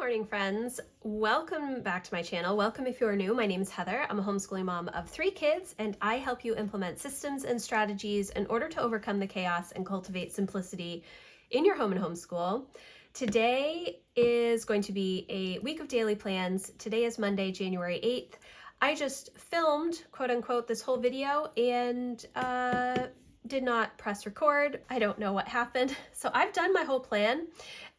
morning, friends. Welcome back to my channel. Welcome if you're new. My name is Heather. I'm a homeschooling mom of 3 kids, and I help you implement systems and strategies in order to overcome the chaos and cultivate simplicity in your home and homeschool. Today is going to be a week of daily plans. Today is Monday, January 8th. I just filmed, quote unquote, this whole video and did not press record. I don't know what happened. So I've done my whole plan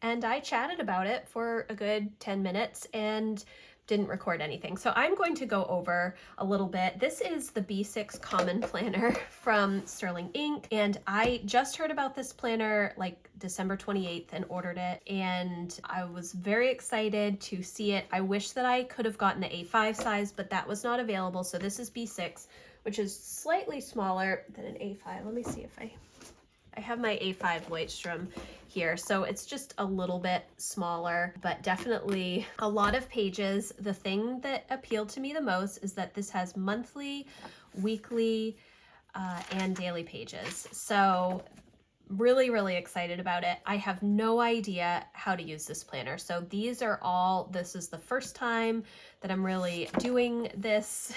and I chatted about it for a good 10 minutes and didn't record anything. So I'm going to go over a little bit. This is the B6 Common Planner from Sterling Inc. And I just heard about this planner like December 28th and ordered it. And I was very excited to see it. I wish that I could have gotten the A5 size, but that was not available. So this is B6, which is slightly smaller than an A5. Let me see if I have my A5 Lloydstrom here, so it's just a little bit smaller, but definitely a lot of pages. The thing that appealed to me the most is that this has monthly, weekly, and daily pages. So really excited about it. I have no idea how to use this planner. So this is the first time that I'm really doing this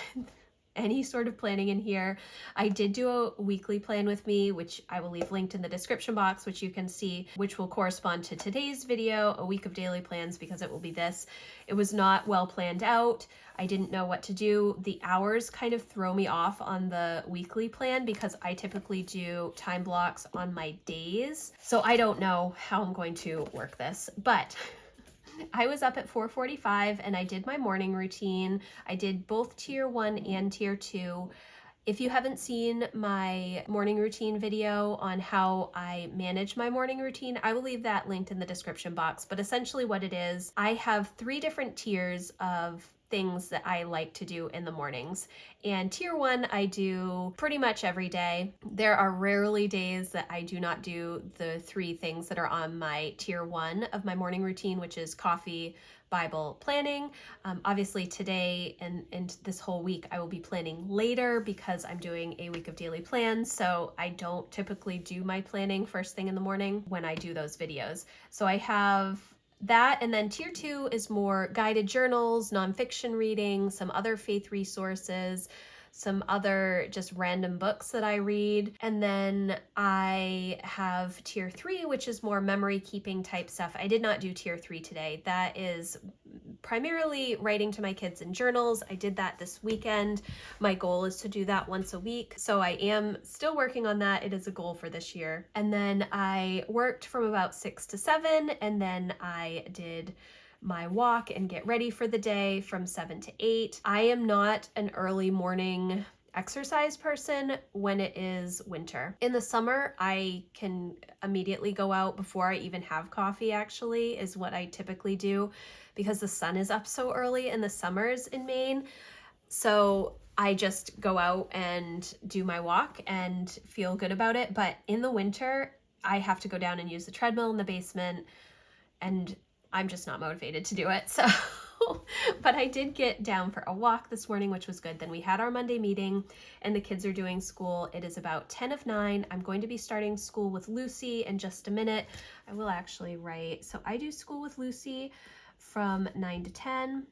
any sort of planning in here. I did do a weekly plan with me, which I will leave linked in the description box, which you can see, which will correspond to today's video, a week of daily plans, because it will be this. It was not well planned out. I didn't know what to do. The hours kind of throw me off on the weekly plan because I typically do time blocks on my days. So I don't know how I'm going to work this, but I was up at 4:45 and I did my morning routine. I did both tier 1 and tier 2. If you haven't seen my morning routine video on how I manage my morning routine, I will leave that linked in the description box. But essentially what it is, I have 3 different tiers of things that I like to do in the mornings. And tier 1, I do pretty much every day. There are rarely days that I do not do the 3 things that are on my tier 1 of my morning routine, which is coffee, Bible, planning. Obviously today and this whole week I will be planning later because I'm doing a week of daily plans. So I don't typically do my planning first thing in the morning when I do those videos. So I have that, and then tier 2 is more guided journals, nonfiction reading, some other faith resources, some other just random books that I read. And then I have tier 3, which is more memory keeping type stuff. I did not do tier 3 today. That is primarily writing to my kids in journals. I did that this weekend. My goal is to do that once a week. So I am still working on that. It is a goal for this year. And then I worked from about 6 to 7, and then I did my walk and get ready for the day from 7 to 8. I am not an early morning exercise person when it is winter. In the summer, I can immediately go out before I even have coffee, actually, is what I typically do because the sun is up so early in the summers in Maine. So I just go out and do my walk and feel good about it. But in the winter, I have to go down and use the treadmill in the basement, and I'm just not motivated to do it. So, but I did get down for a walk this morning, which was good. Then we had our Monday meeting and the kids are doing school. It is about 10 of 9. I'm going to be starting school with Lucy in just a minute. I will actually write. So I do school with Lucy from 9 to 10,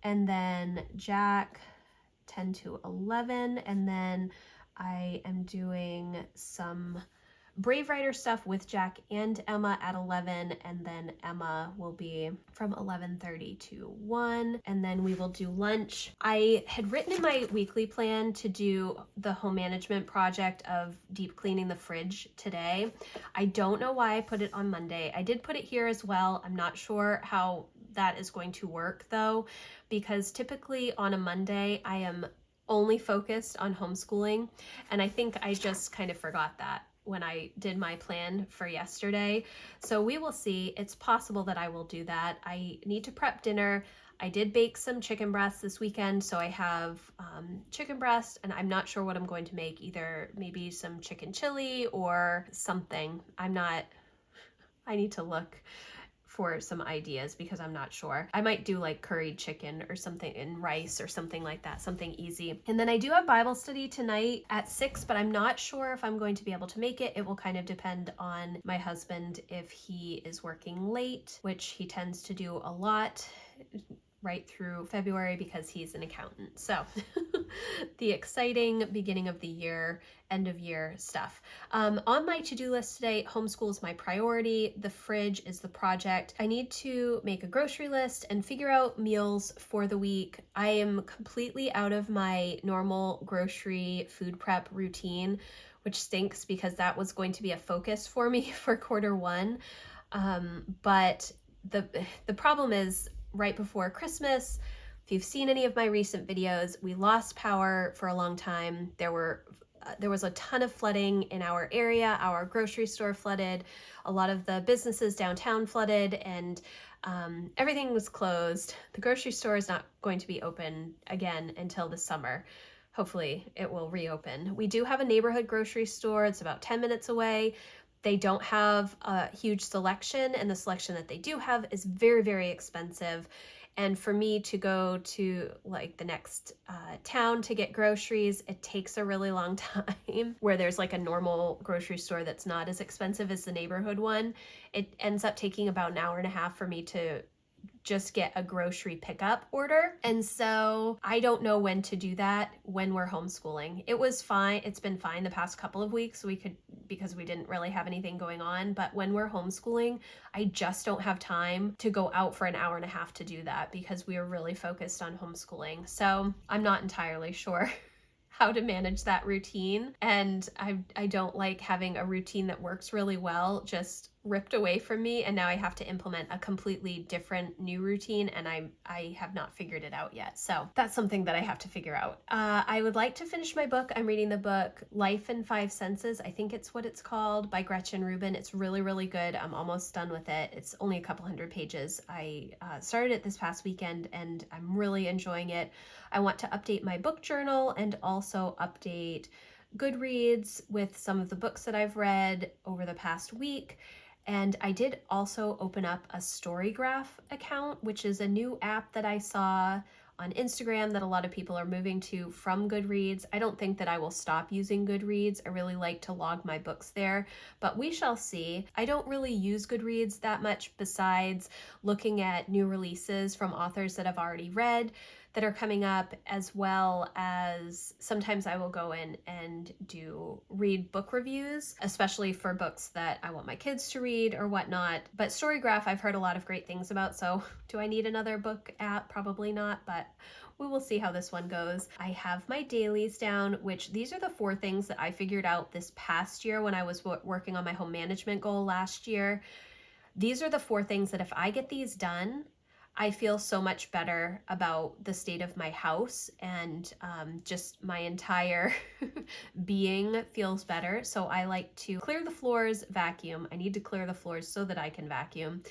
and then Jack 10 to 11. And then I am doing some Brave Writer stuff with Jack and Emma at 11, and then Emma will be from 11:30 to 1, and then we will do lunch. I had written in my weekly plan to do the home management project of deep cleaning the fridge today. I don't know why I put it on Monday. I did put it here as well. I'm not sure how that is going to work though, because typically on a Monday I am only focused on homeschooling, and I think I just kind of forgot that when I did my plan for yesterday. So we will see. It's possible that I will do that. I need to prep dinner. I did bake some chicken breasts this weekend, so I have chicken breast, and I'm not sure what I'm going to make, either maybe some chicken chili or something. I need to look for some ideas because I'm not sure. I might do like curried chicken or something in rice or something like that, something easy. And then I do have Bible study tonight at 6, but I'm not sure if I'm going to be able to make it. It will kind of depend on my husband if he is working late, which he tends to do a lot right through February because he's an accountant. So the exciting beginning of the year, end of year stuff. On my to-do list today, homeschool is my priority. The fridge is the project. I need to make a grocery list and figure out meals for the week. I am completely out of my normal grocery food prep routine, which stinks because that was going to be a focus for me for quarter 1. But the problem is, right before Christmas, if you've seen any of my recent videos, we lost power for a long time. There was a ton of flooding in our area. Our grocery store flooded, a lot of the businesses downtown flooded, and everything was closed. The grocery store is not going to be open again until the summer. Hopefully it will reopen. We do have a neighborhood grocery store. It's about 10 minutes away. They don't have a huge selection, and the selection that they do have is very, very expensive. And for me to go to like the next town to get groceries, it takes a really long time. Where there's like a normal grocery store that's not as expensive as the neighborhood one, it ends up taking about an hour and a half for me to just get a grocery pickup order. And so I don't know when to do that when we're homeschooling. It was fine. It's been fine the past couple of weeks. Because we didn't really have anything going on. But when we're homeschooling, I just don't have time to go out for an hour and a half to do that because we are really focused on homeschooling. So I'm not entirely sure how to manage that routine. And I don't like having a routine that works really well just ripped away from me, and now I have to implement a completely different new routine, and I have not figured it out yet. So that's something that I have to figure out. I would like to finish my book. I'm reading the book Life in 5 Senses. I think it's what it's called, by Gretchen Rubin. It's really, really good. I'm almost done with it. It's only a couple hundred pages. I started it this past weekend, and I'm really enjoying it. I want to update my book journal and also update Goodreads with some of the books that I've read over the past week. And I did also open up a Storygraph account, which is a new app that I saw on Instagram that a lot of people are moving to from Goodreads. I don't think that I will stop using Goodreads. I really like to log my books there, but we shall see. I don't really use Goodreads that much besides looking at new releases from authors that I've already read that are coming up, as well as sometimes I will go in and read book reviews, especially for books that I want my kids to read or whatnot. But Storygraph, I've heard a lot of great things about, so do I need another book app? Probably not, but we will see how this one goes. I have my dailies down, which these are the 4 things that I figured out this past year when I was working on my home management goal last year. These are the 4 things that if I get these done, I feel so much better about the state of my house, and just my entire being feels better. So I like to clear the floors, vacuum. I need to clear the floors so that I can vacuum.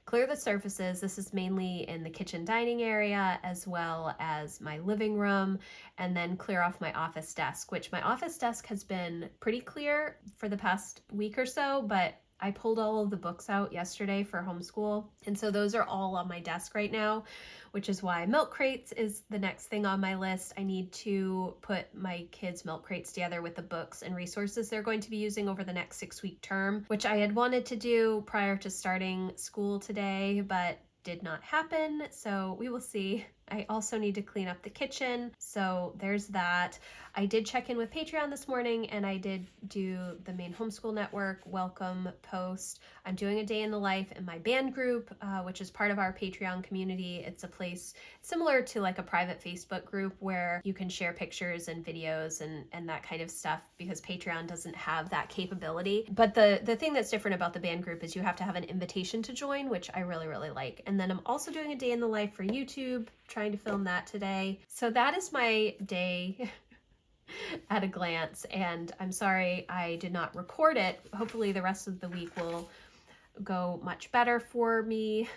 Clear the surfaces. This is mainly in the kitchen dining area as well as my living room, and then clear off my office desk, which my office desk has been pretty clear for the past week or so, but I pulled all of the books out yesterday for homeschool, and so those are all on my desk right now, which is why milk crates is the next thing on my list. I need to put my kids' milk crates together with the books and resources they're going to be using over the next 6-week term, which I had wanted to do prior to starting school today, but did not happen, so we will see. I also need to clean up the kitchen, so there's that. I did check in with Patreon this morning, and I did do the main homeschool network welcome post. I'm doing a day in the life in my band group, which is part of our Patreon community. It's a place similar to like a private Facebook group where you can share pictures and videos and that kind of stuff, because Patreon doesn't have that capability. But the thing that's different about the band group is you have to have an invitation to join, which I really, really like. And then I'm also doing a day in the life for YouTube, trying to film that today. So that is my day at a glance, and I'm sorry I did not record it. Hopefully the rest of the week will go much better for me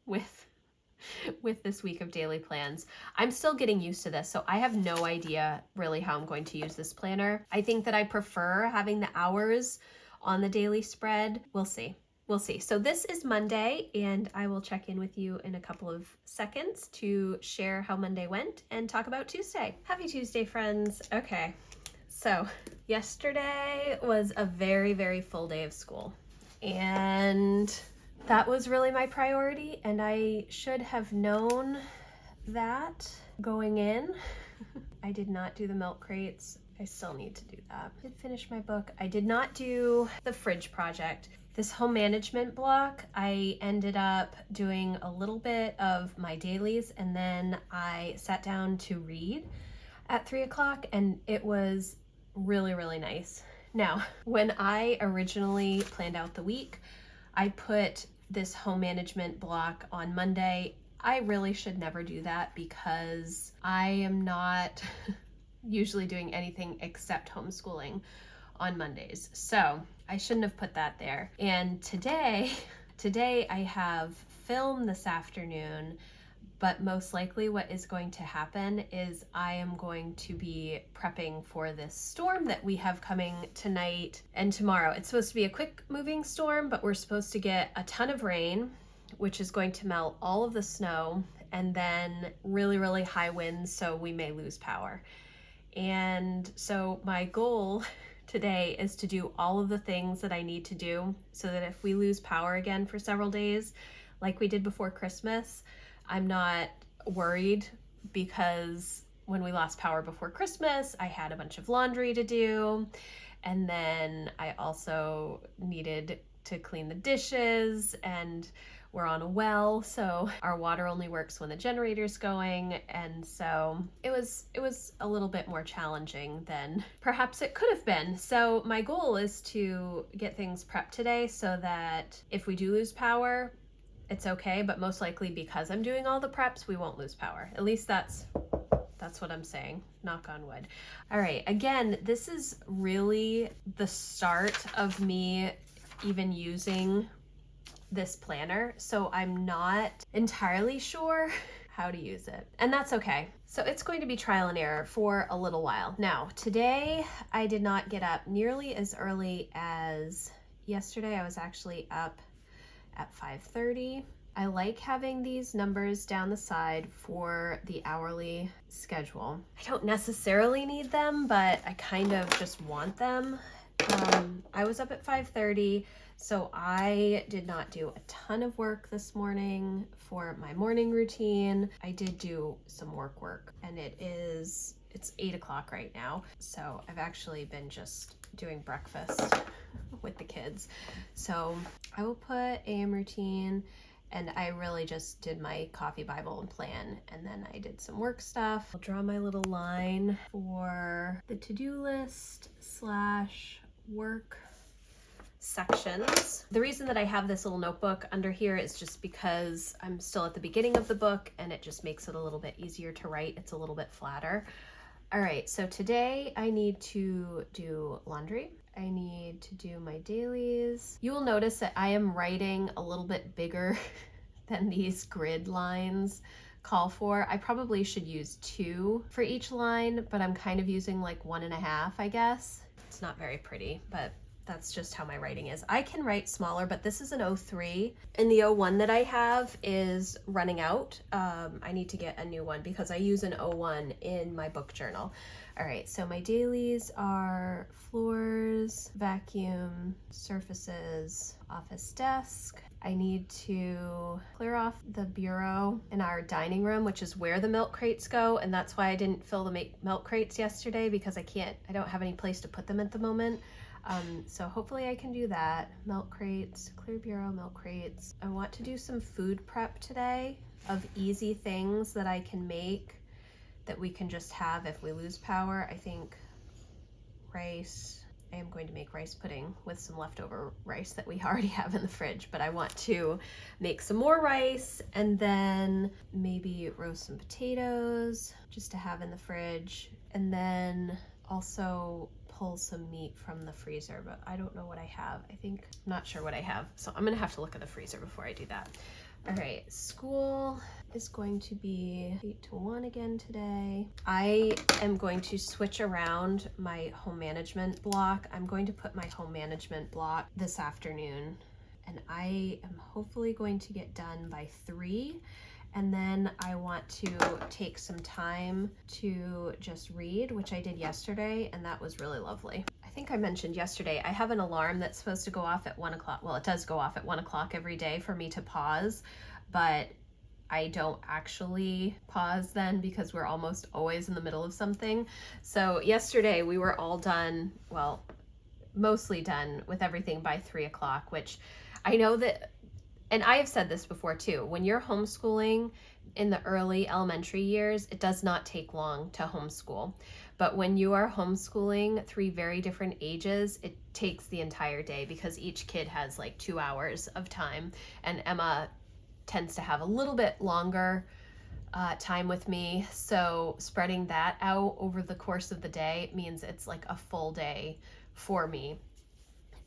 with this week of daily plans. I'm still getting used to this, so I have no idea really how I'm going to use this planner. I think that I prefer having the hours on the daily spread. We'll see. We'll see. So this is Monday, and I will check in with you in a couple of seconds to share how Monday went and talk about Tuesday. Happy Tuesday, friends. Okay, so yesterday was a very, very full day of school, and that was really my priority, and I should have known that going in. I did not do the milk crates. I still need to do that. I did finish my book. I did not do the fridge project. This home management block, I ended up doing a little bit of my dailies, and then I sat down to read at 3 o'clock, and it was really, really nice. Now, when I originally planned out the week, I put this home management block on Monday. I really should never do that because I am not usually doing anything except homeschooling on Mondays. So I shouldn't have put that there. And today I have film this afternoon, but most likely what is going to happen is I am going to be prepping for this storm that we have coming tonight and tomorrow. It's supposed to be a quick moving storm, but we're supposed to get a ton of rain, which is going to melt all of the snow, and then really, really high winds, so we may lose power. And so my goal today is to do all of the things that I need to do so that if we lose power again for several days, like we did before Christmas, I'm not worried, because when we lost power before Christmas, I had a bunch of laundry to do. And then I also needed to clean the dishes, and we're on a well, so our water only works when the generator's going, and so it was a little bit more challenging than perhaps it could have been. So my goal is to get things prepped today so that if we do lose power, it's okay, but most likely because I'm doing all the preps, we won't lose power. At least that's what I'm saying, knock on wood. All right, again, this is really the start of me even using this planner, so I'm not entirely sure how to use it, and that's okay. So it's going to be trial and error for a little while. Now, today I did not get up nearly as early as yesterday. I was actually up at 5:30. I like having these numbers down the side for the hourly schedule. I don't necessarily need them, but I kind of just want them. I was up at 5:30. So I did not do a ton of work this morning for my morning routine. I did do some work, and it's 8 o'clock right now. So I've actually been just doing breakfast with the kids. So I will put AM routine, and I really just did my coffee, Bible, and plan, and then I did some work stuff. I'll draw my little line for the to-do list / work sections. The reason that I have this little notebook under here is just because I'm still at the beginning of the book, and it just makes it a little bit easier to write. It's a little bit flatter. All right, so today I need to do laundry. I need to do my dailies. You will notice that I am writing a little bit bigger than these grid lines call for. I probably should use 2 for each line, but I'm kind of using like 1.5, I guess. It's not very pretty, but that's just how my writing is. I can write smaller, but this is an 03, and the 01 that I have is running out. I need to get a new one because I use an 01 in my book journal. All right, so my dailies are floors, vacuum, surfaces, office desk. I need to clear off the bureau in our dining room, which is where the milk crates go, and that's why I didn't fill the milk crates yesterday, because I don't have any place to put them at the moment. So hopefully I can do that. Milk crates, clear bureau, milk crates. I want to do some food prep today of easy things that I can make that we can just have if we lose power. I think rice. I am going to make rice pudding with some leftover rice that we already have in the fridge, but I want to make some more rice and then maybe roast some potatoes just to have in the fridge, and then also pull some meat from the freezer, but I don't know what I have. I'm not sure what I have, so I'm gonna have to look at the freezer before I do that. All right, school is going to be 8 to 1 again today. I am going to switch around my home management block. I'm going to put my home management block this afternoon and I am hopefully going to get done by 3. And then I want to take some time to just read, which I did yesterday, and that was really lovely. I think I mentioned yesterday, I have an alarm that's supposed to go off at 1 o'clock. Well, it does go off at 1 o'clock every day for me to pause, but I don't actually pause then because we're almost always in the middle of something. So yesterday we were all done, well, mostly done with everything by 3 o'clock, which I know that, and I have said this before too, when you're homeschooling in the early elementary years, it does not take long to homeschool. But when you are homeschooling 3 very different ages, it takes the entire day because each kid has like 2 hours of time. And Emma tends to have a little bit longer time with me. So spreading that out over the course of the day means it's like a full day for me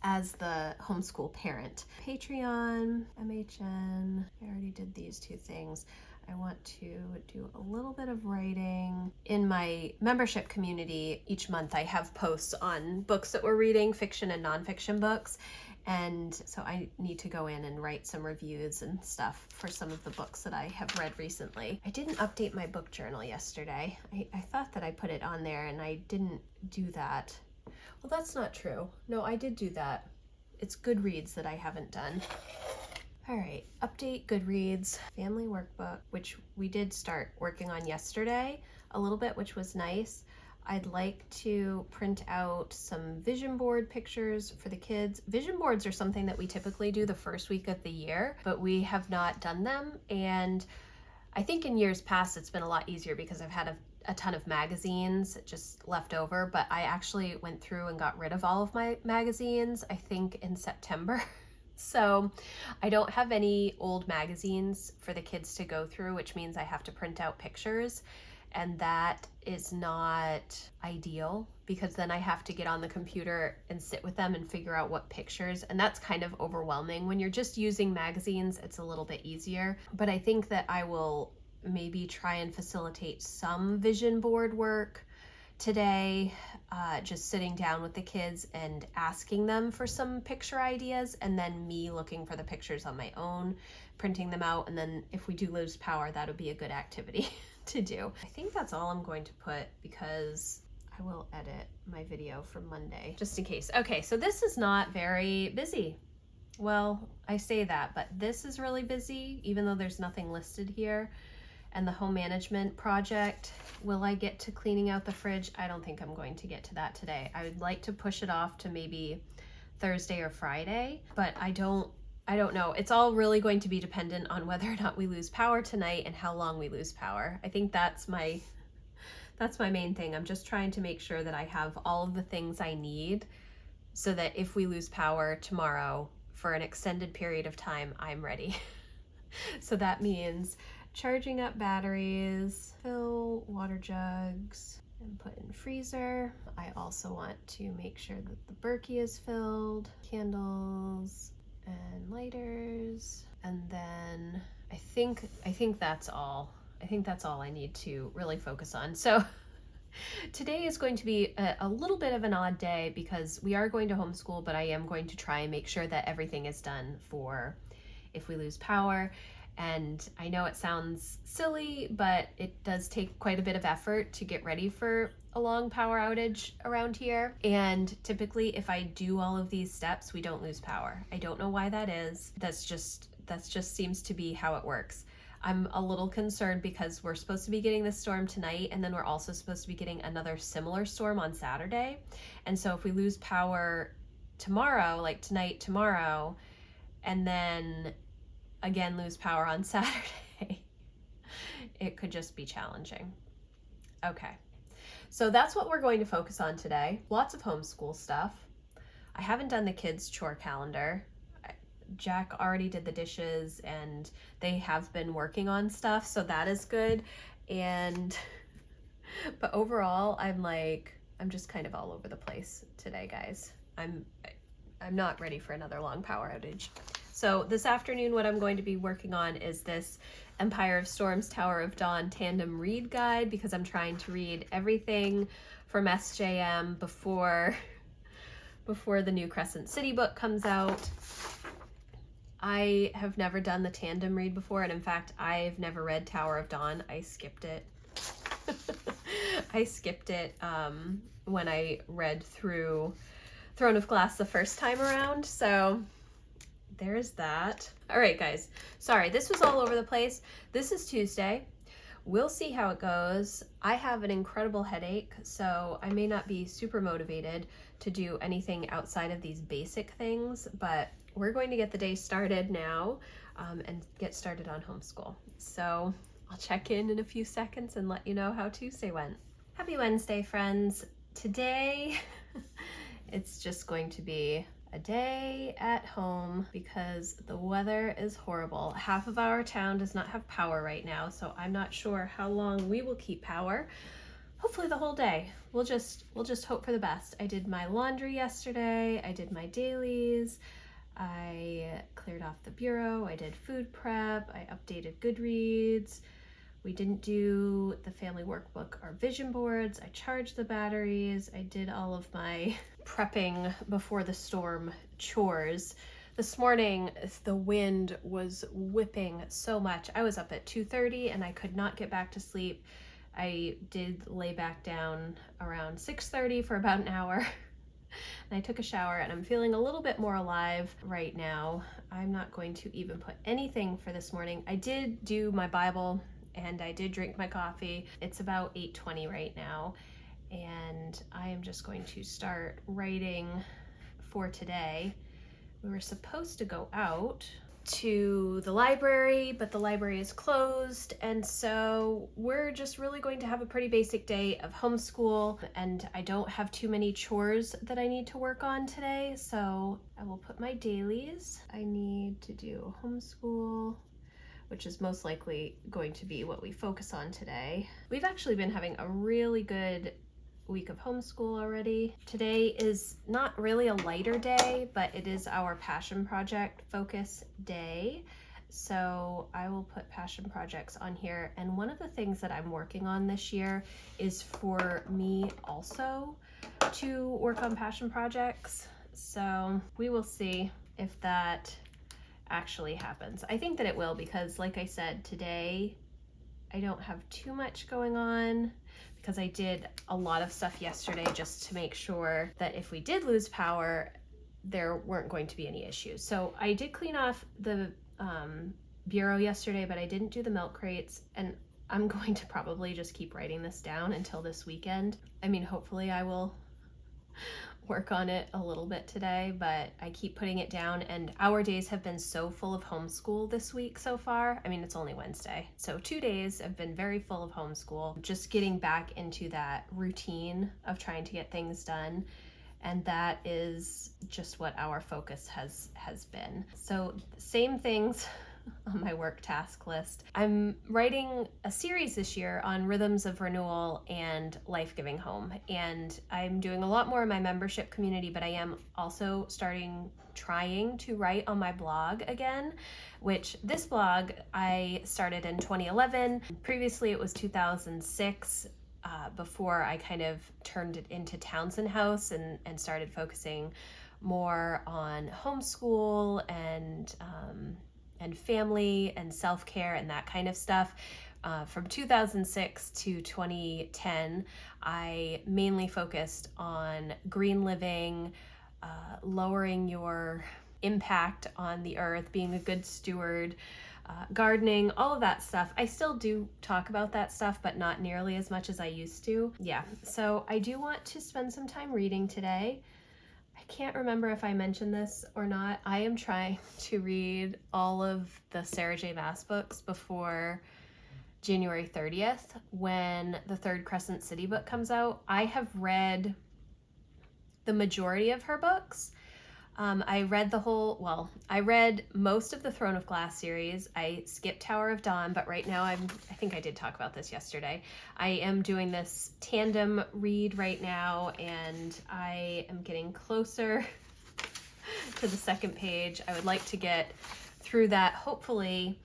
as the homeschool parent. Patreon, MHN, I already did these 2 things. I want to do a little bit of writing. In my membership community, each month I have posts on books that we're reading, fiction and nonfiction books. And so I need to go in and write some reviews and stuff for some of the books that I have read recently. I didn't update my book journal yesterday. I thought that I put it on there and I didn't do that. Well, that's not true. No, I did do that. It's Goodreads that I haven't done. All right, update Goodreads, family workbook, which we did start working on yesterday a little bit, which was nice. I'd like to print out some vision board pictures for the kids. Vision boards are something that we typically do the first week of the year, but we have not done them. And I think in years past, it's been a lot easier because I've had a ton of magazines just left over, but I actually went through and got rid of all of my magazines, I think in September. So I don't have any old magazines for the kids to go through, which means I have to print out pictures. And that is not ideal because then I have to get on the computer and sit with them and figure out what pictures, and that's kind of overwhelming. When you're just using magazines, it's a little bit easier, but I think that I will maybe try and facilitate some vision board work today, just sitting down with the kids and asking them for some picture ideas, and then me looking for the pictures on my own, printing them out, and then if we do lose power, that would be a good activity to do. I think that's all I'm going to put because I will edit my video for Monday just in case. Okay, so this is not very busy. Well, I say that, but this is really busy even though there's nothing listed here. And the home management project, will I get to cleaning out the fridge? I don't think I'm going to get to that today. I would like to push it off to maybe Thursday or Friday, but I don't know. It's all really going to be dependent on whether or not we lose power tonight and how long we lose power. I think that's my main thing. I'm just trying to make sure that I have all of the things I need so that if we lose power tomorrow for an extended period of time, I'm ready. So that means charging up batteries, fill water jugs, and put in freezer. I also want to make sure that the Berkey is filled, candles and lighters, and then I think that's all. I think that's all I need to really focus on. So today is going to be a little bit of an odd day because we are going to homeschool, but I am going to try and make sure that everything is done for if we lose power. And I know it sounds silly, but it does take quite a bit of effort to get ready for a long power outage around here. And typically if I do all of these steps, we don't lose power. I don't know why that is. That's just seems to be how it works. I'm a little concerned because we're supposed to be getting this storm tonight, and then we're also supposed to be getting another similar storm on Saturday. And so if we lose power tomorrow, like tonight, tomorrow, and then again lose power on Saturday, it could just be challenging. Okay, so that's what we're going to focus on today. Lots of homeschool stuff. I haven't done the kids' chore calendar. Jack already did the dishes and they have been working on stuff, so that is good. But overall, I'm just kind of all over the place today, guys. I'm not ready for another long power outage. So this afternoon, what I'm going to be working on is this Empire of Storms, Tower of Dawn tandem read guide, because I'm trying to read everything from SJM before the new Crescent City book comes out. I have never done the tandem read before, and in fact, I've never read Tower of Dawn. I skipped it. I skipped it when I read through Throne of Glass the first time around, so there's that. All right, guys. Sorry, this was all over the place. This is Tuesday. We'll see how it goes. I have an incredible headache, so I may not be super motivated to do anything outside of these basic things, but we're going to get the day started now and get started on homeschool. So I'll check in a few seconds and let you know how Tuesday went. Happy Wednesday, friends. Today, it's just going to be a day at home because the weather is horrible. Half of our town does not have power right now, so I'm not sure how long we will keep power. Hopefully the whole day. We'll just hope for the best. I did my laundry yesterday. I did my dailies. I cleared off the bureau. I did food prep. I updated Goodreads. We didn't do the family workbook or vision boards. I charged the batteries. I did all of my prepping before the storm chores. This morning, the wind was whipping so much. I was up at 2:30 and I could not get back to sleep. I did lay back down around 6:30 for about an hour. And I took a shower and I'm feeling a little bit more alive right now. I'm not going to even put anything for this morning. I did do my Bible and I did drink my coffee. It's about 8:20 right now, and I am just going to start writing for today. We were supposed to go out to the library, but the library is closed, and so we're just really going to have a pretty basic day of homeschool, and I don't have too many chores that I need to work on today, so I will put my dailies. I need to do homeschool, which is most likely going to be what we focus on today. We've actually been having a really good week of homeschool already. Today is not really a lighter day, but it is our passion project focus day. So I will put passion projects on here. And one of the things that I'm working on this year is for me also to work on passion projects. So we will see if that actually happens. I think that it will, because like I said, today I don't have too much going on because I did a lot of stuff yesterday just to make sure that if we did lose power, there weren't going to be any issues. So I did clean off the bureau yesterday, but I didn't do the milk crates, and I'm going to probably just keep writing this down until this weekend. I mean, hopefully I will work on it a little bit today, but I keep putting it down, and our days have been so full of homeschool this week so far. I mean, it's only Wednesday, so 2 days have been very full of homeschool, just getting back into that routine of trying to get things done, and that is just what our focus has been. So same things on my work task list. I'm writing a series this year on rhythms of renewal and life-giving home, and I'm doing a lot more in my membership community, but I am also trying to write on my blog again, which this blog I started in 2011. Previously it was 2006, before I kind of turned it into Townsend House and started focusing more on homeschool and family and self-care and that kind of stuff. From 2006 to 2010, I mainly focused on green living, lowering your impact on the earth, being a good steward, gardening, all of that stuff. I still do talk about that stuff, but not nearly as much as I used to. Yeah, so I do want to spend some time reading today. I can't remember if I mentioned this or not. I am trying to read all of the Sarah J. Maas books before January 30th, when the third Crescent City book comes out. I have read the majority of her books. I read most of the Throne of Glass series. I skipped Tower of Dawn, but right now I think I did talk about this yesterday. I am doing this tandem read right now, and I am getting closer to the second page. I would like to get through that hopefully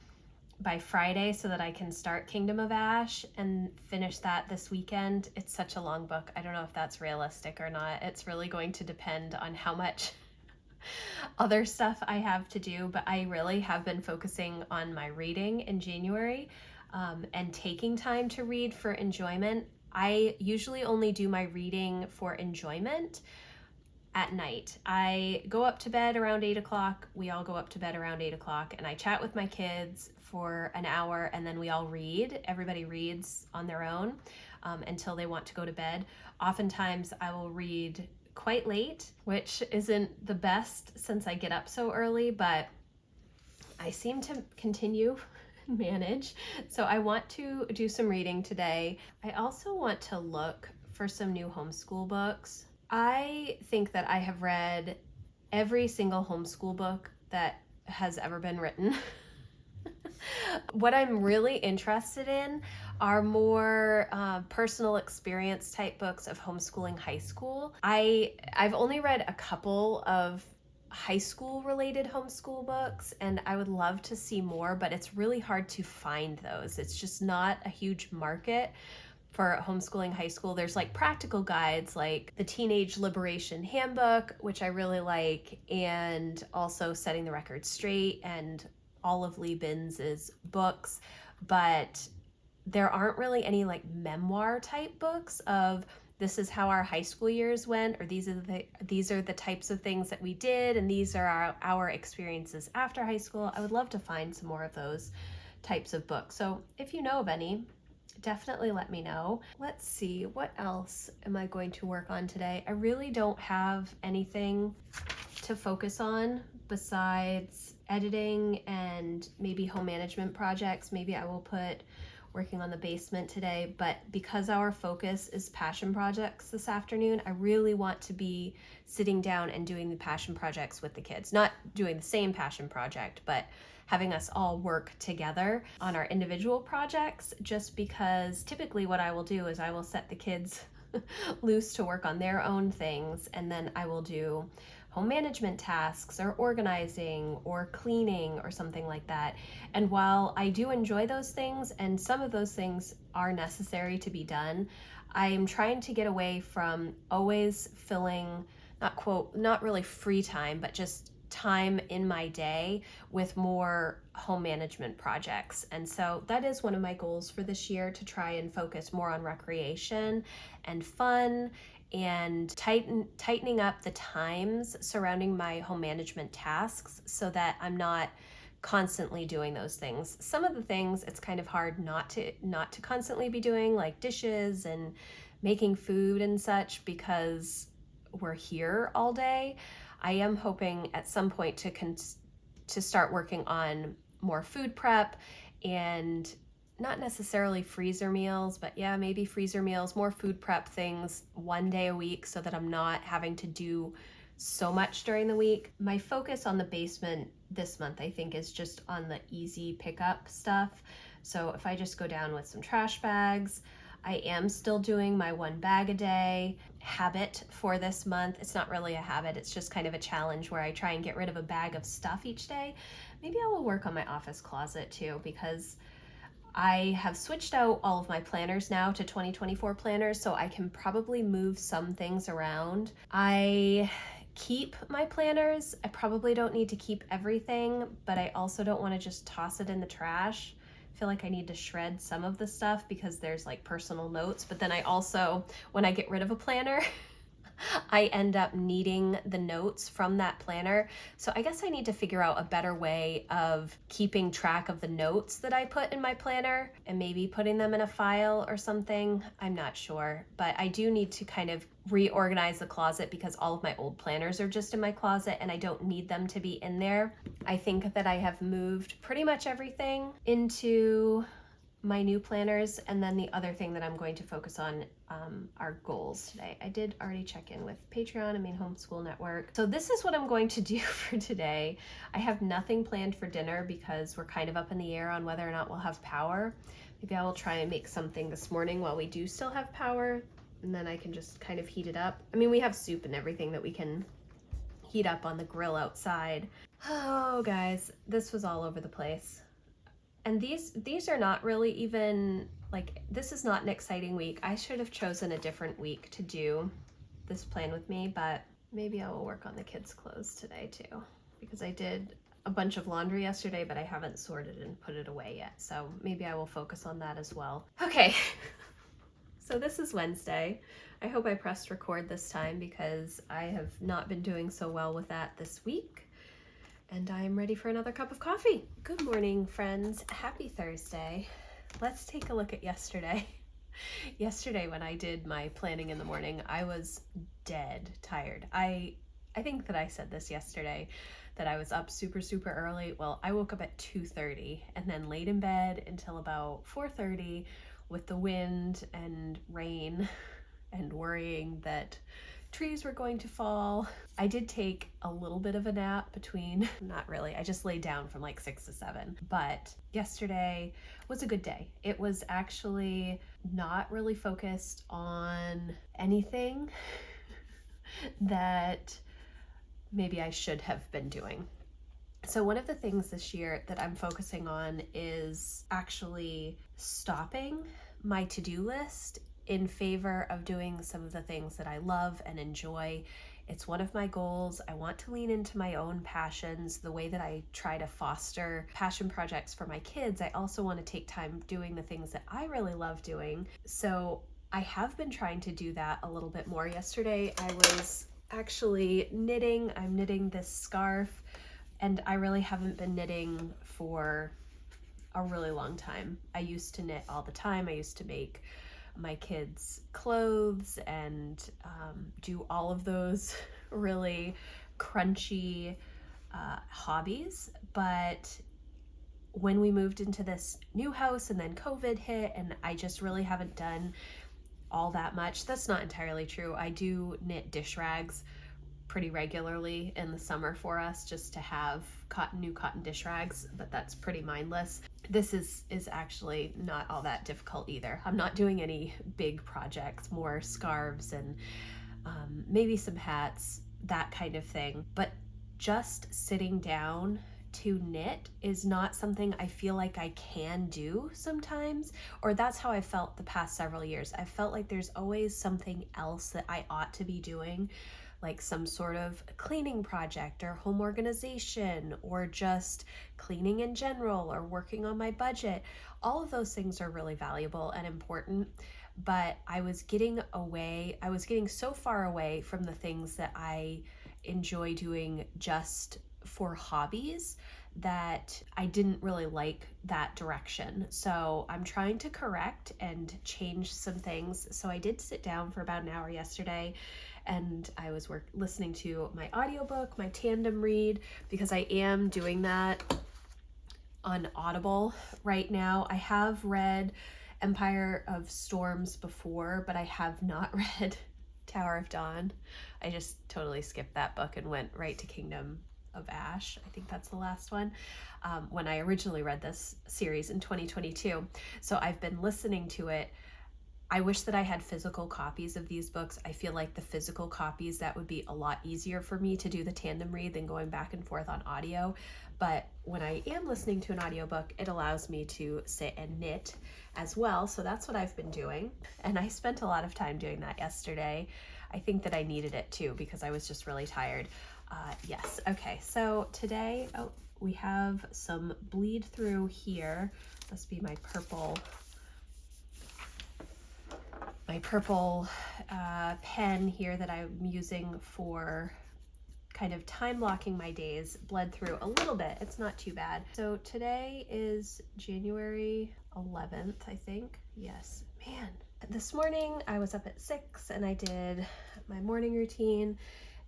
by Friday so that I can start Kingdom of Ash and finish that this weekend. It's such a long book. I don't know if that's realistic or not. It's really going to depend on how much other stuff I have to do, but I really have been focusing on my reading in January, and taking time to read for enjoyment. I usually only do my reading for enjoyment at night. I go up to bed around 8 o'clock. We all go up to bed around 8 o'clock, and I chat with my kids for an hour, and then we all read. Everybody reads on their own until they want to go to bed. Oftentimes, I will read quite late, which isn't the best since I get up so early, but I seem to continue manage. So I want to do some reading today. I also want to look for some new homeschool books. I think that I have read every single homeschool book that has ever been written. What I'm really interested in are more personal experience type books of homeschooling high school. I've only read a couple of high school related homeschool books, and I would love to see more, but it's really hard to find those. It's just not a huge market for homeschooling high school. There's like practical guides like the Teenage Liberation Handbook, which I really like, and also Setting the Record Straight and all of Lee Binns' books, but there aren't really any like memoir type books of this is how our high school years went, or these are the types of things that we did, and these are our experiences after high school. I would love to find some more of those types of books. So if you know of any, definitely let me know. Let's see, what else am I going to work on today? I really don't have anything to focus on besides editing and maybe home management projects. Maybe I will put working on the basement today, but because our focus is passion projects this afternoon, I really want to be sitting down and doing the passion projects with the kids. Not doing the same passion project, but having us all work together on our individual projects, just because typically what I will do is I will set the kids loose to work on their own things, and then I will do home management tasks or organizing or cleaning or something like that. And while I do enjoy those things, and some of those things are necessary to be done, I'm trying to get away from always filling, not really free time, but just time in my day with more home management projects. And so that is one of my goals for this year, to try and focus more on recreation and fun, and tightening up the times surrounding my home management tasks so that I'm not constantly doing those things. Some of the things it's kind of hard not to constantly be doing, like dishes and making food and such, because we're here all day. I am hoping at some point to start working on more food prep, and not necessarily freezer meals, but yeah, maybe freezer meals, more food prep things one day a week so that I'm not having to do so much during the week. My focus on the basement this month, I think, is just on the easy pickup stuff. So if I just go down with some trash bags, I am still doing my 1 bag a day habit for this month. It's not really a habit, it's just kind of a challenge where I try and get rid of a bag of stuff each day. Maybe I will work on my office closet too, because I have switched out all of my planners now to 2024 planners, so I can probably move some things around. I keep my planners. I probably don't need to keep everything, but I also don't want to just toss it in the trash. I feel like I need to shred some of the stuff because there's like personal notes, but then I also, when I get rid of a planner, I end up needing the notes from that planner. So I guess I need to figure out a better way of keeping track of the notes that I put in my planner and maybe putting them in a file or something. I'm not sure, but I do need to kind of reorganize the closet because all of my old planners are just in my closet and I don't need them to be in there. I think that I have moved pretty much everything into my new planners, and then the other thing that I'm going to focus on are goals today. I did already check in with Patreon, Homeschool Network. So this is what I'm going to do for today. I have nothing planned for dinner because we're kind of up in the air on whether or not we'll have power. Maybe I will try and make something this morning while we do still have power, and then I can just kind of heat it up. We have soup and everything that we can heat up on the grill outside. Oh guys, this was all over the place. And these are not really even, like, this is not an exciting week. I should have chosen a different week to do this plan with me, but Maybe I will work on the kids' clothes today too, because I did a bunch of laundry yesterday, but I haven't sorted and put it away yet. So maybe I will focus on that as well. Okay, so this is Wednesday. I hope I pressed record this time because I have not been doing so well with that this week. And I'm ready for another cup of coffee. Good morning, friends. Happy Thursday. Let's take a look at yesterday. Yesterday when I did my planning in the morning, I was dead tired. I think that I said this yesterday, that I was up super early. Well, I woke up at 2:30 and then laid in bed until about 4:30 with the wind and rain and worrying that trees were going to fall. I did take a little bit of a nap between, not really, I just laid down from like 6 to 7. But yesterday was a good day. It was actually not really focused on anything that maybe I should have been doing. So one of the things this year that I'm focusing on is actually stopping my to-do list in favor of doing some of the things that I love and enjoy. It's one of my goals. I want to lean into my own passions, the way that I try to foster passion projects for my kids. I also want to take time doing the things that I really love doing. So I have been trying to do that a little bit more. Yesterday I was actually knitting. I'm knitting this scarf, and I really haven't been knitting for a really long time. I used to knit all the time. I used to make my kids' clothes and do all of those really crunchy hobbies. But when we moved into this new house and then COVID hit, and I just really haven't done all that much. That's not entirely true. I do knit dish rags pretty regularly in the summer for us, just to have new cotton dish rags, but that's pretty mindless. This is actually not all that difficult either. I'm not doing any big projects, more scarves and maybe some hats, that kind of thing. But just sitting down to knit is not something I feel like I can do sometimes, or that's how I felt the past several years. I felt like there's always something else that I ought to be doing, like some sort of cleaning project or home organization or just cleaning in general or working on my budget. All of those things are really valuable and important, but I was getting so far away from the things that I enjoy doing just for hobbies that I didn't really like that direction. So I'm trying to correct and change some things. So I did sit down for about an hour yesterday, and I was listening to my audiobook, my tandem read, because I am doing that on Audible right now. I have read Empire of Storms before, but I have not read Tower of Dawn. I just totally skipped that book and went right to Kingdom of Ash. I think that's the last one, when I originally read this series in 2022. So I've been listening to it. I wish that I had physical copies of these books. I feel like the physical copies, that would be a lot easier for me to do the tandem read than going back and forth on audio. But when I am listening to an audiobook, it allows me to sit and knit as well. So that's what I've been doing. And I spent a lot of time doing that yesterday. I think that I needed it too, because I was just really tired. Yes. Okay. So today, we have some bleed through here. Must be my purple pen here that I'm using for kind of time blocking my days. Bled through a little bit. It's not too bad. So today is January 11th, I think. Yes. Man. This morning I was up at 6 and I did my morning routine.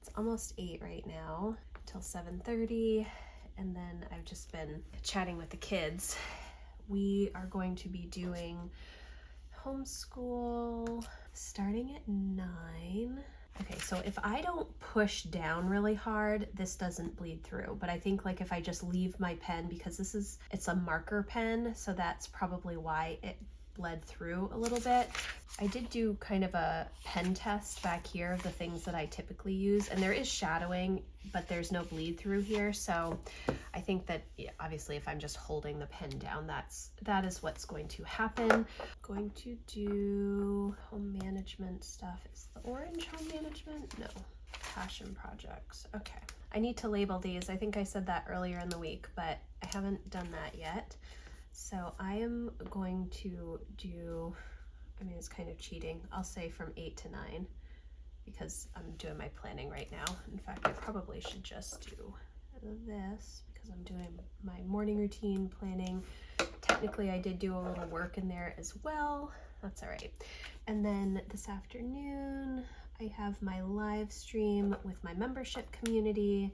It's almost 8 right now, till 7:30, and then I've just been chatting with the kids. We are going to be doing homeschool starting at 9. Okay, so if I don't push down really hard, this doesn't bleed through, but I think like if I just leave my pen, because it's a marker pen, so that's probably why it bled through a little bit. I did do kind of a pen test back here of the things that I typically use, and there is shadowing, but there's no bleed through here. So I think that obviously if I'm just holding the pen down, that is what's going to happen. Going to do home management stuff. Is the orange home management? No. passion projects. Okay. I need to label these. I think I said that earlier in the week, but I haven't done that yet. So I am going to do, I mean, it's kind of cheating. I'll say from 8 to 9 because I'm doing my planning right now. In fact, I probably should just do this because I'm doing my morning routine planning. Technically, I did do a little work in there as well. That's all right. And then this afternoon, I have my live stream with my membership community,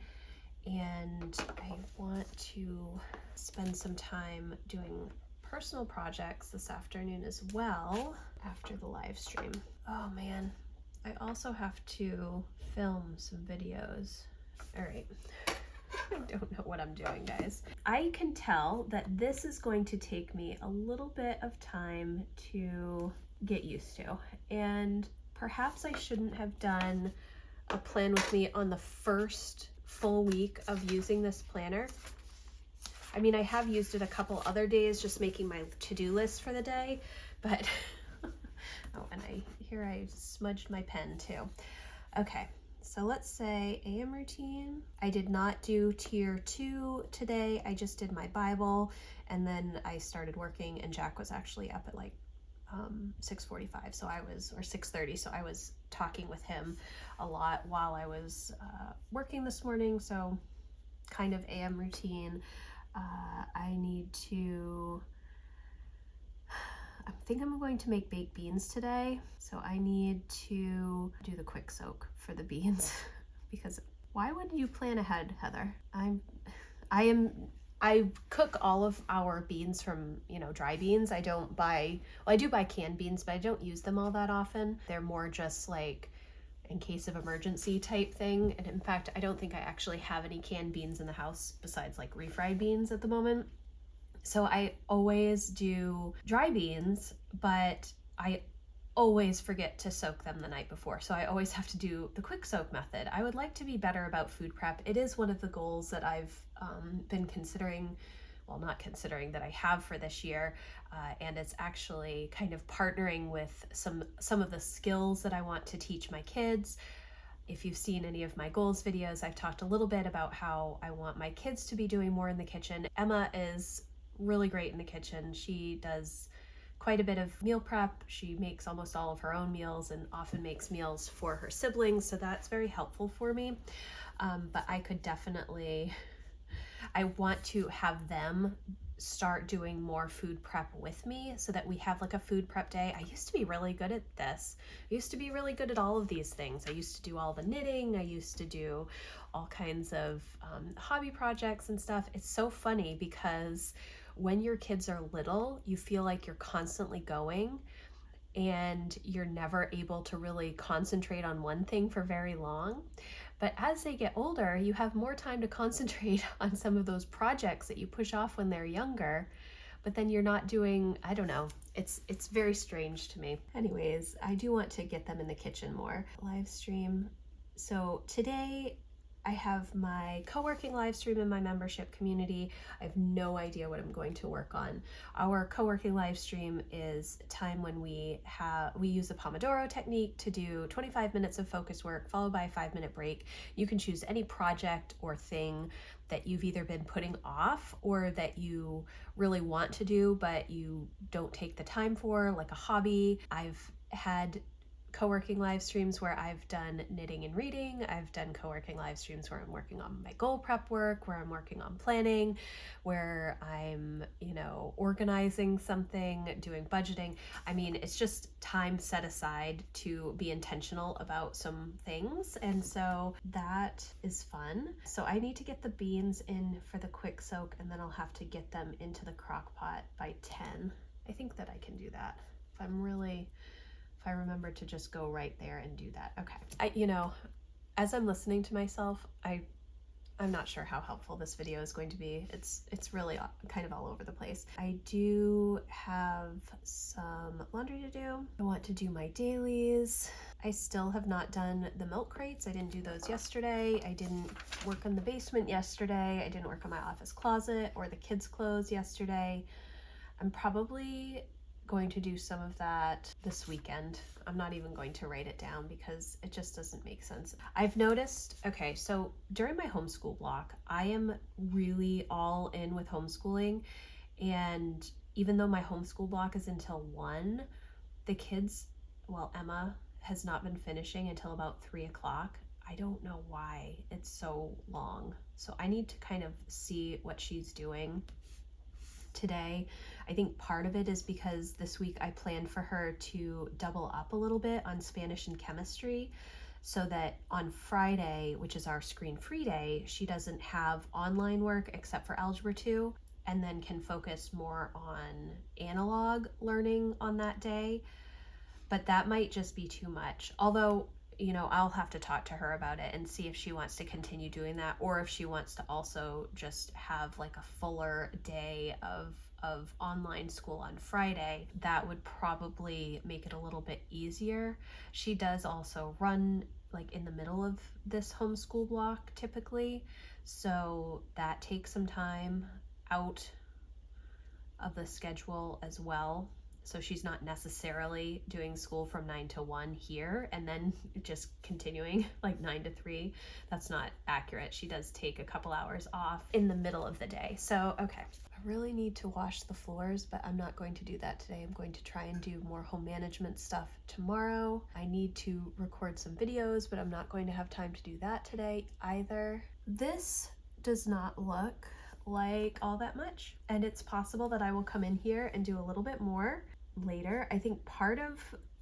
and I want to spend some time doing personal projects this afternoon as well after the live stream. Oh man, I also have to film some videos. All right. I don't know what I'm doing, guys. I can tell that this is going to take me a little bit of time to get used to, and perhaps I shouldn't have done a plan with me on the first full week of using this planner. I mean, I have used it a couple other days just making my to-do list for the day, but oh, and here I smudged my pen too. Okay. So let's say AM routine. I did not do tier 2 today. I just did my Bible, and then I started working, and Jack was actually up at like 6:45, so I was, or 6:30, so I was talking with him a lot while I was working this morning. So kind of AM routine. I need to, I think I'm going to make baked beans today. So I need to do the quick soak for the beans because why would you plan ahead, Heather? I cook all of our beans from, dry beans. I don't buy, well, I do buy canned beans, but I don't use them all that often. They're more just like in case of emergency type thing. And in fact, I don't think I actually have any canned beans in the house besides like refried beans at the moment. So I always do dry beans, but I always forget to soak them the night before. So I always have to do the quick soak method. I would like to be better about food prep. It is one of the goals that I've been considering, well, not considering, that I have for this year. And it's actually kind of partnering with some of the skills that I want to teach my kids. If you've seen any of my goals videos, I've talked a little bit about how I want my kids to be doing more in the kitchen. Emma is really great in the kitchen. She does quite a bit of meal prep. She makes almost all of her own meals and often makes meals for her siblings, so that's very helpful for me. But I could definitely, I want to have them start doing more food prep with me so that we have like a food prep day. I used to be really good at this. I used to be really good at all of these things. I used to do all the knitting. I used to do all kinds of hobby projects and stuff. It's so funny because when your kids are little, you feel like you're constantly going and you're never able to really concentrate on one thing for very long. But as they get older, you have more time to concentrate on some of those projects that you push off when they're younger, but then you're not doing, I don't know, it's very strange to me. Anyways, I do want to get them in the kitchen more. Live stream. So today I have my co-working live stream in my membership community. I have no idea what I'm going to work on. Our co-working live stream is a time when we use the Pomodoro technique to do 25 minutes of focus work followed by a 5-minute break. You can choose any project or thing that you've either been putting off or that you really want to do but you don't take the time for, like a hobby. I've had co-working live streams where I've done knitting and reading. I've done co-working live streams where I'm working on my goal prep work, where I'm working on planning, where I'm, organizing something, doing budgeting. I mean, it's just time set aside to be intentional about some things. And so that is fun. So I need to get the beans in for the quick soak, and then I'll have to get them into the crock pot by 10. I think that I can do that if I remember to just go right there and do that. Okay. As I'm listening to myself, I'm not sure how helpful this video is going to be. It's really kind of all over the place. I do have some laundry to do. I want to do my dailies. I still have not done the milk crates. I didn't do those yesterday. I didn't work on the basement yesterday. I didn't work on my office closet or the kids' clothes yesterday. I'm probably going to do some of that this weekend. I'm not even going to write it down because it just doesn't make sense. I've noticed, okay, so during my homeschool block, I am really all in with homeschooling. And even though my homeschool block is until 1, the kids, well, Emma has not been finishing until about 3 o'clock. I don't know why it's so long. So I need to kind of see what she's doing today. I think part of it is because this week I planned for her to double up a little bit on Spanish and chemistry so that on Friday, which is our screen-free day, she doesn't have online work except for Algebra 2 and then can focus more on analog learning on that day. But that might just be too much. Although, you know, I'll have to talk to her about it and see if she wants to continue doing that or if she wants to also just have like a fuller day of online school on Friday. That would probably make it a little bit easier. She does also run like in the middle of this homeschool block typically, so that takes some time out of the schedule as well. So she's not necessarily doing school from 9 to 1 here and then just continuing like 9 to 3. That's not accurate. She does take a couple hours off in the middle of the day. So, okay. I really need to wash the floors, but I'm not going to do that today. I'm going to try and do more home management stuff tomorrow. I need to record some videos, but I'm not going to have time to do that today either. This does not look like all that much, and it's possible that I will come in here and do a little bit more later. I think part of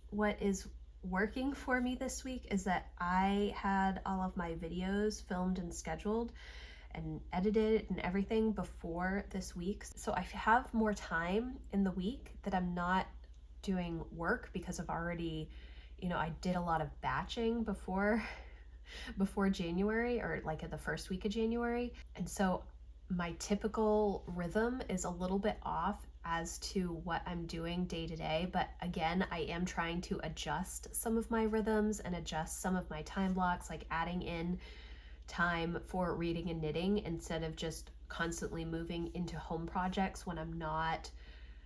what is working for me this week is that I had all of my videos filmed and scheduled and edited and everything before this week, so I have more time in the week that I'm not doing work because I've already, you know, I did a lot of batching before January, or like at the first week of January, and so my typical rhythm is a little bit off as to what I'm doing day to day. But again, I am trying to adjust some of my rhythms and adjust some of my time blocks, like adding in time for reading and knitting instead of just constantly moving into home projects when I'm not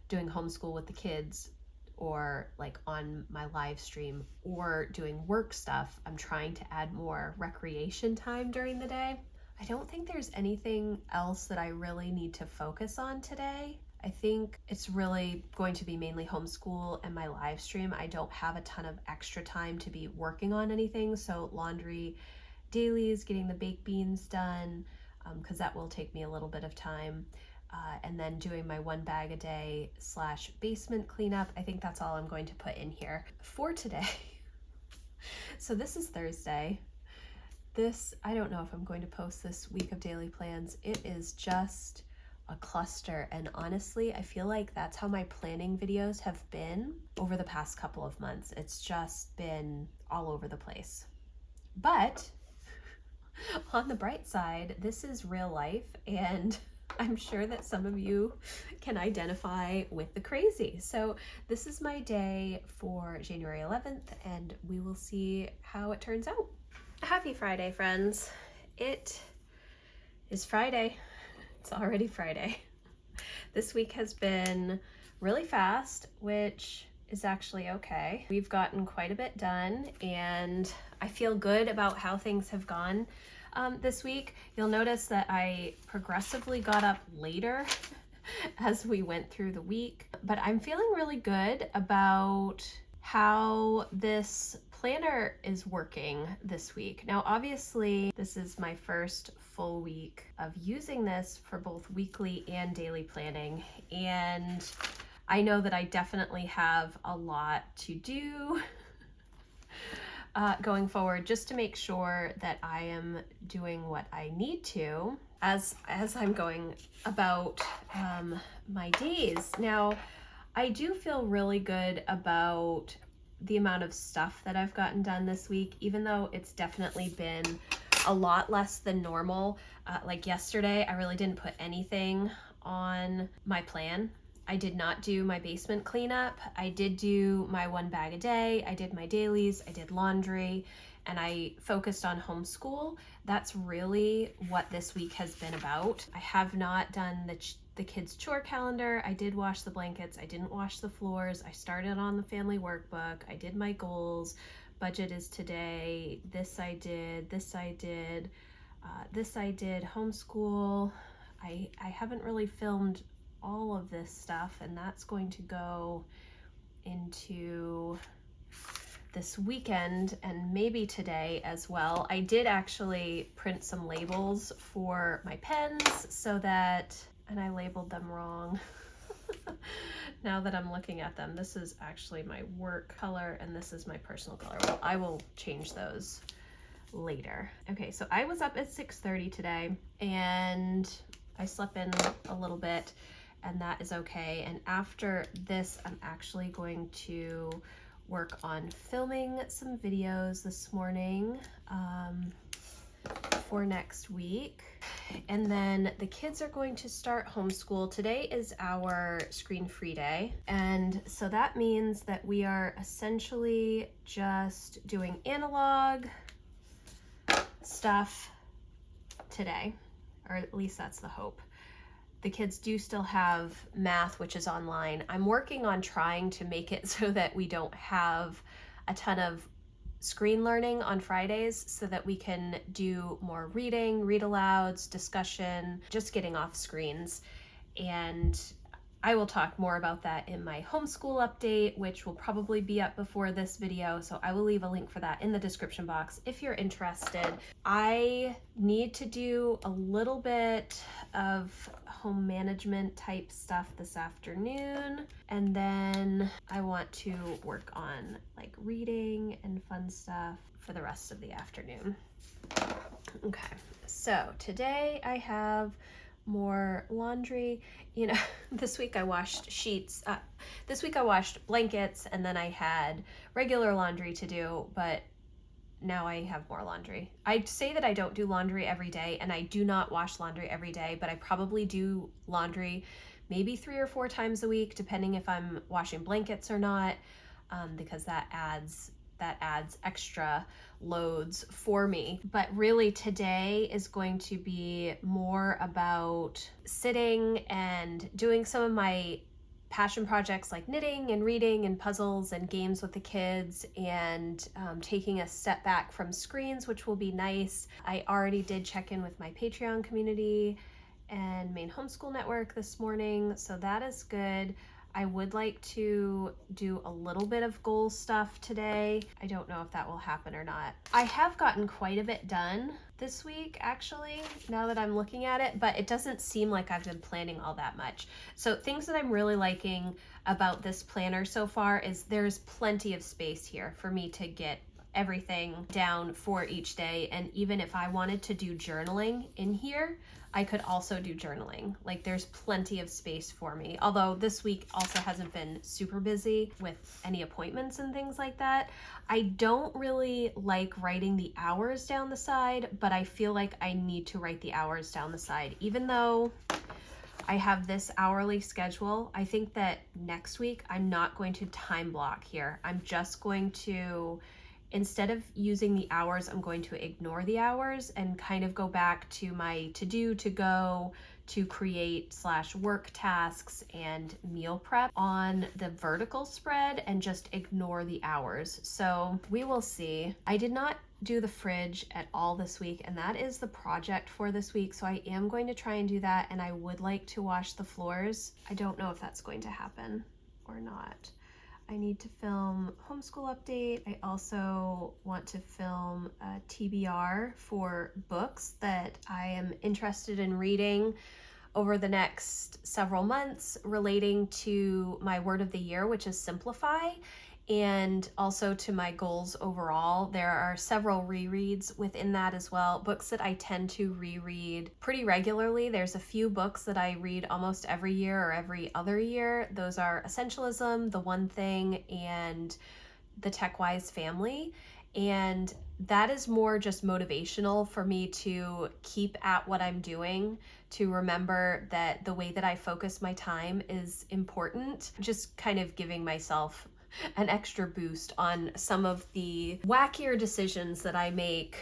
doing homeschool with the kids or like on my live stream or doing work stuff. I'm trying to add more recreation time during the day. I don't think there's anything else that I really need to focus on today. I think it's really going to be mainly homeschool and my live stream. I don't have a ton of extra time to be working on anything, so laundry dailies, getting the baked beans done, because that will take me a little bit of time, and then doing my 1 bag a day / basement cleanup. I think that's all I'm going to put in here for today. So this is Thursday. This, I don't know if I'm going to post this week of daily plans. It is just a cluster, and honestly, I feel like that's how my planning videos have been over the past couple of months. It's just been all over the place. But on the bright side, this is real life, and I'm sure that some of you can identify with the crazy. So this is my day for January 11th, and we will see how it turns out. Happy Friday, friends. It is Friday. It's already Friday. This week has been really fast, which is actually okay. We've gotten quite a bit done, and I feel good about how things have gone this week. You'll notice that I progressively got up later as we went through the week, but I'm feeling really good about how this planner is working this week. Now, obviously, this is my first full week of using this for both weekly and daily planning, and I know that I definitely have a lot to do going forward, just to make sure that I am doing what I need to as I'm going about my days. Now, I do feel really good about the amount of stuff that I've gotten done this week, even though it's definitely been a lot less than normal. Like yesterday, I really didn't put anything on my plan, I did not do my basement cleanup. I did do my 1 bag a day. I did my dailies. I did laundry, and I focused on homeschool. That's really what this week has been about. I have not done the kids' chore calendar. I did wash the blankets. I didn't wash the floors. I started on the family workbook. I did my goals. Budget is today. This I did. This I did. This I did. Homeschool. I haven't really filmed all of this stuff, and that's going to go into this weekend and maybe today as well. I did actually print some labels for my pens so that, and I labeled them wrong. Now that I'm looking at them, this is actually my work color and this is my personal color. Well, I will change those later. Okay, so I was up at 6:30 today and I slept in a little bit, and that is okay. And after this, I'm actually going to work on filming some videos this morning for next week. And then the kids are going to start homeschool. Today is our screen-free day. And so that means that we are essentially just doing analog stuff today, or at least that's the hope. The kids do still have math, which is online. I'm working on trying to make it so that we don't have a ton of screen learning on Fridays so that we can do more reading, read alouds, discussion, just getting off screens. And I will talk more about that in my homeschool update, which will probably be up before this video. So I will leave a link for that in the description box if you're interested. I need to do a little bit of home management type stuff this afternoon. And then I want to work on like reading and fun stuff for the rest of the afternoon. Okay, so today I have more laundry. You know, this week I washed sheets. This week I washed blankets, and then I had regular laundry to do, but now I have more laundry. I say that I don't do laundry every day, and I do not wash laundry every day, but I probably do laundry maybe 3 or 4 times a week, depending if I'm washing blankets or not, because that adds extra loads for me. But really today is going to be more about sitting and doing some of my passion projects like knitting and reading and puzzles and games with the kids, and taking a step back from screens, which will be nice. I already did check in with my Patreon community and main homeschool network this morning, so that is good. I would like to do a little bit of goal stuff today. I don't know if that will happen or not. I have gotten quite a bit done this week, actually, now that I'm looking at it, but it doesn't seem like I've been planning all that much. So things that I'm really liking about this planner so far is there's plenty of space here for me to get everything down for each day. And even if I wanted to do journaling in here, I could also do journaling. Like, there's plenty of space for me. Although this week also hasn't been super busy with any appointments and things like that. I don't really like writing the hours down the side, but I feel like I need to write the hours down the side. Even though I have this hourly schedule, I think that next week I'm not going to time block here. I'm just going to, instead of using the hours, I'm going to ignore the hours and kind of go back to my to do, to go, to create / work tasks and meal prep on the vertical spread and just ignore the hours. So we will see. I did not do the fridge at all this week, and that is the project for this week. So I am going to try and do that, and I would like to wash the floors. I don't know if that's going to happen or not. I need to film homeschool update. I also want to film a TBR for books that I am interested in reading over the next several months relating to my word of the year, which is simplify, and also to my goals overall. There are several rereads within that as well, books that I tend to reread pretty regularly. There's a few books that I read almost every year or every other year. Those are Essentialism, The One Thing, and The Tech Wise Family. And that is more just motivational for me to keep at what I'm doing, to remember that the way that I focus my time is important. Just kind of giving myself an extra boost on some of the wackier decisions that I make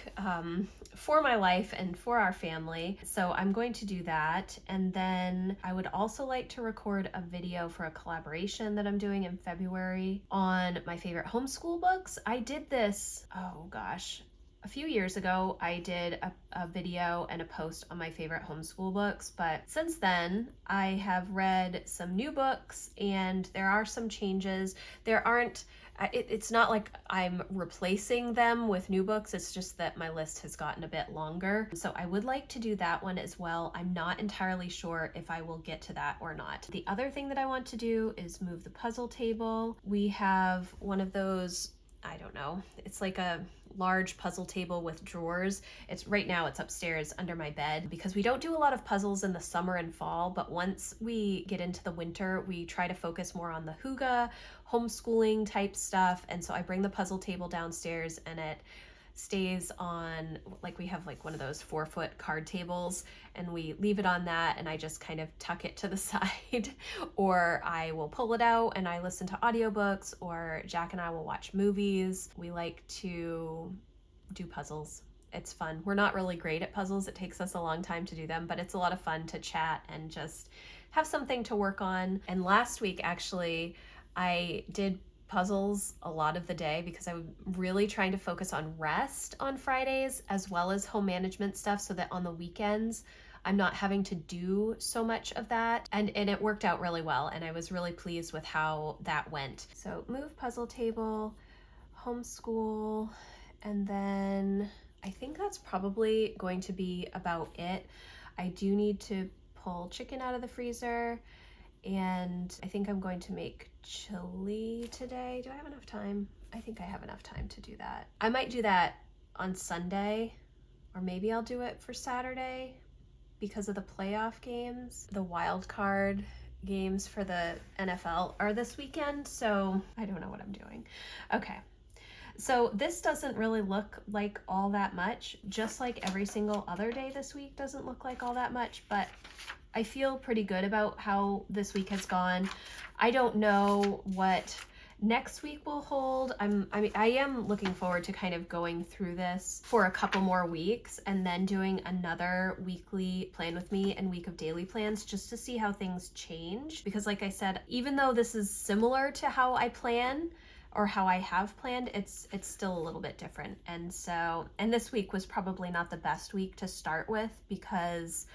for my life and for our family. So I'm going to do that. And then I would also like to record a video for a collaboration that I'm doing in February on my favorite homeschool books. I did this, oh gosh, a few years ago. I did a video and a post on my favorite homeschool books, but since then I have read some new books and there are some changes. There aren't, it's not like I'm replacing them with new books, it's just that my list has gotten a bit longer. So I would like to do that one as well. I'm not entirely sure if I will get to that or not. The other thing that I want to do is move the puzzle table. We have one of those, I don't know, it's like a large puzzle table with drawers. It's right now it's upstairs under my bed because we don't do a lot of puzzles in the summer and fall, but once we get into the winter, we try to focus more on the hygge, homeschooling type stuff. And so I bring the puzzle table downstairs and it stays on, like we have like one of those 4-foot card tables and we leave it on that and I just kind of tuck it to the side, or I will pull it out and I listen to audiobooks, or Jack and I will watch movies. We like to do puzzles. It's fun. We're not really great at puzzles. It takes us a long time to do them, but it's a lot of fun to chat and just have something to work on. And last week, actually, I did puzzles a lot of the day because I'm really trying to focus on rest on Fridays as well as home management stuff, so that on the weekends I'm not having to do so much of that. And it worked out really well and I was really pleased with how that went. So move puzzle table, homeschool, and then I think that's probably going to be about it. I do need to pull chicken out of the freezer, and I think I'm going to make chili today. Do I have enough time? I think I have enough time to do that. I might do that on Sunday, or maybe I'll do it for Saturday because of the playoff games. The wild card games for the NFL are this weekend, so I don't know what I'm doing. Okay. So this doesn't really look like all that much, just like every single other day this week doesn't look like all that much, but I feel pretty good about how this week has gone. I don't know what next week will hold. I am looking forward to kind of going through this for a couple more weeks and then doing another weekly plan with me and week of daily plans just to see how things change. Because like I said, even though this is similar to how I plan or how I have planned, it's still a little bit different. And this week was probably not the best week to start with because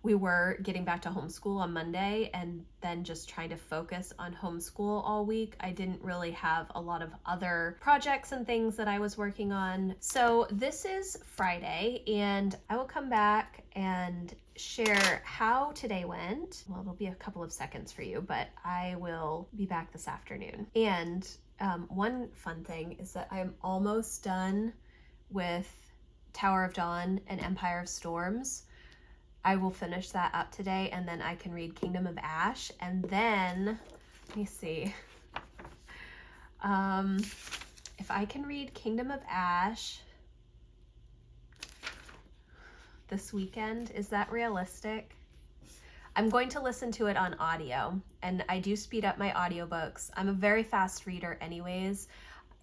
we were getting back to homeschool on Monday and then just trying to focus on homeschool all week. I didn't really have a lot of other projects and things that I was working on. So this is Friday and I will come back and share how today went. Well, it'll be a couple of seconds for you, but I will be back this afternoon. And one fun thing is that I'm almost done with Tower of Dawn and Empire of Storms. I will finish that up today and then I can read Kingdom of Ash, and then let me see if I can read Kingdom of Ash this weekend. Is that realistic? I'm going to listen to it on audio, and I do speed up my audiobooks. I'm a very fast reader anyways,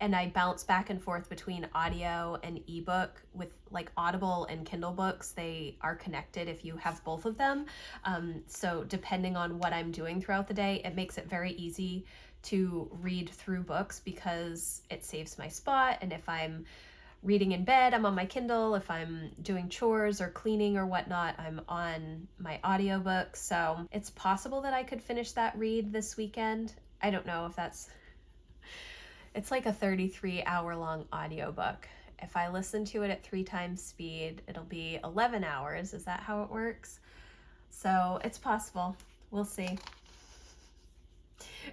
and I bounce back and forth between audio and ebook. With like Audible and Kindle books, they are connected if you have both of them. So depending on what I'm doing throughout the day, it makes it very easy to read through books because it saves my spot. And if I'm reading in bed, I'm on my Kindle. If I'm doing chores or cleaning or whatnot, I'm on my audiobook. So it's possible that I could finish that read this weekend. I don't know if it's like a 33-hour long audiobook. If I listen to it at 3 times speed, it'll be 11 hours. Is that how it works? So it's possible. We'll see.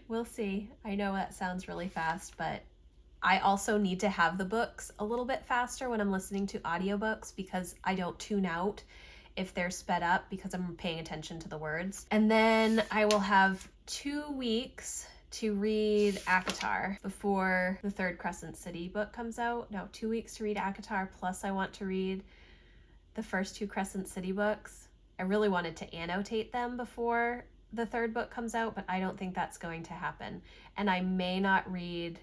We'll see. I know that sounds really fast, but I also need to have the books a little bit faster when I'm listening to audiobooks because I don't tune out if they're sped up because I'm paying attention to the words. And then I will have 2 weeks to read ACOTAR before the third Crescent City book comes out. No, 2 weeks to read ACOTAR, plus I want to read the first 2 Crescent City books. I really wanted to annotate them before the third book comes out, but I don't think that's going to happen. And I may not read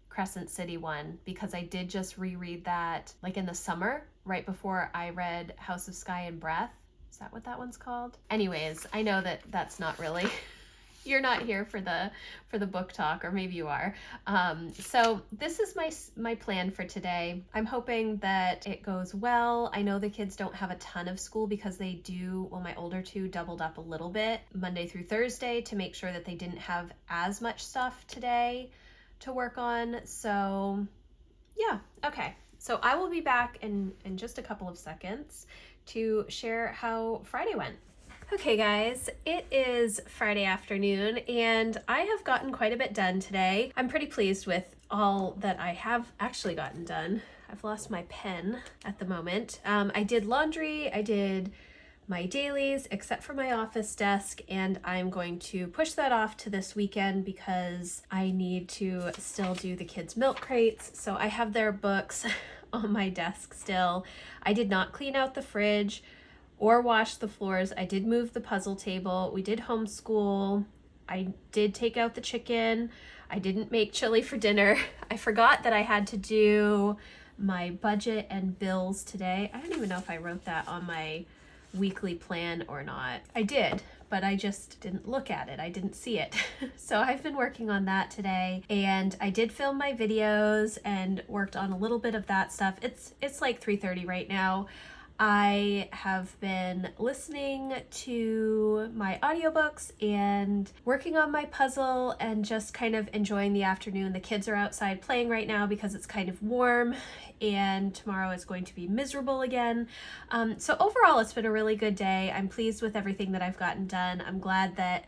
Crescent City 1 because I did just reread that like in the summer, right before I read House of Sky and Breath. Is that what that one's called? Anyways, I know that that's not really you're not here for the book talk, or maybe you are. So this is my plan for today. I'm hoping that it goes well. I know the kids don't have a ton of school because they do, well, my older 2 doubled up a little bit Monday through Thursday to make sure that they didn't have as much stuff today to work on. So yeah, okay. So I will be back in just a couple of seconds to share how Friday went. Okay guys, it is Friday afternoon and I have gotten quite a bit done today. I'm pretty pleased with all that I have actually gotten done. I've lost my pen at the moment. I did laundry, I did my dailies, except for my office desk, and I'm going to push that off to this weekend because I need to still do the kids' milk crates. So I have their books on my desk still. I did not clean out the fridge or wash the floors. I did move the puzzle table. We did homeschool. I did take out the chicken. I didn't make chili for dinner. I forgot that I had to do my budget and bills today. I don't even know if I wrote that on my weekly plan or not. I did, but I just didn't look at it. I didn't see it. So I've been working on that today, and I did film my videos and worked on a little bit of that stuff. It's like 3:30 right now. I have been listening to my audiobooks and working on my puzzle and just kind of enjoying the afternoon. The kids are outside playing right now because it's kind of warm, and tomorrow is going to be miserable again. So overall, it's been a really good day. I'm pleased with everything that I've gotten done. I'm glad that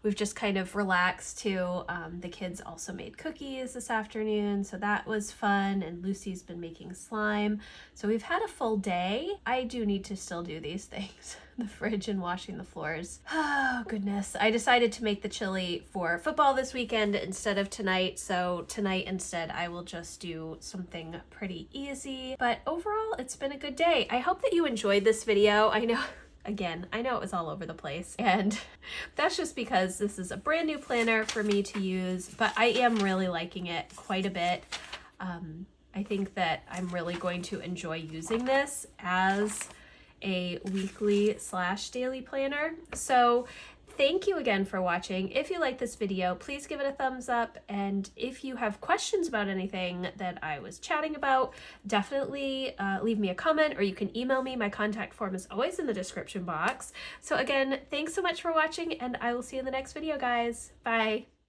we've just kind of relaxed too. The kids also made cookies this afternoon, so that was fun, and Lucy's been making slime. So we've had a full day. I do need to still do these things, the fridge and washing the floors. Oh goodness. I decided to make the chili for football this weekend instead of tonight, so tonight instead I will just do something pretty easy. But overall, it's been a good day. I hope that you enjoyed this video. I know Again, I know it was all over the place, and that's just because this is a brand new planner for me to use, but I am really liking it quite a bit. I think that I'm really going to enjoy using this as a weekly / daily planner. So thank you again for watching. If you like this video, please give it a thumbs up. And if you have questions about anything that I was chatting about, definitely leave me a comment, or you can email me. My contact form is always in the description box. So again, thanks so much for watching, and I will see you in the next video, guys. Bye.